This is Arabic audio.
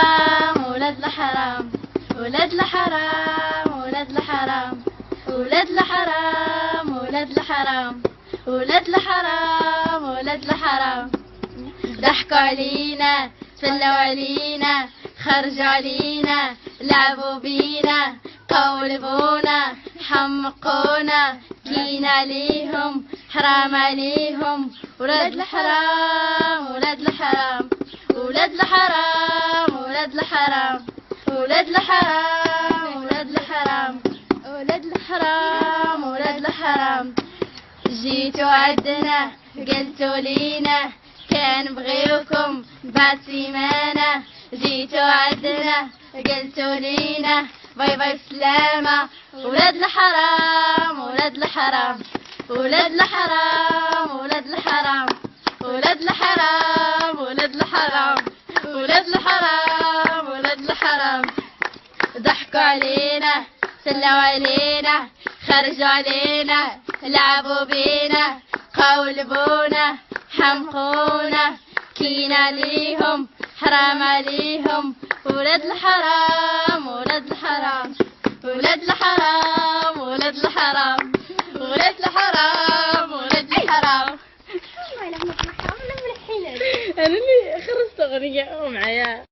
ولاد الحرام ولاد الحرام ولاد الحرام ولاد الحرام ولاد الحرام ولاد الحرام ولاد الحرام ضحكوا علينا تفلوا علينا خرجوا علينا لعبوا بينا قولبونا حمقونا كينا عليهم حرام عليهم ولاد الحرام ولاد الحرام ولاد الحرام ولاد الحرام ولاد الحرام ولاد الحرام ولاد الحرام ولاد الحرام جيتوا عدنا قلتوا لينا كان بغيوكم بعد سيمانة جيتوا عدنا قلتوا لينا باي باي بسلامة ولاد الحرام ولاد الحرام ولاد الحرام ولاد الحرام ولاد الحرام ولاد الحرام ولاد الحرام ولاد الحرام ضحكوا علينا سلوا علينا خرجوا علينا لعبوا بينا قولبونا حمقونا كينا عليهم حرام عليهم ولاد الحرام ولاد الحرام ولاد الحرام ولاد الحرام ولاد الحرام ولاد الحرام. انا اللي خرجت اغنيه معايا.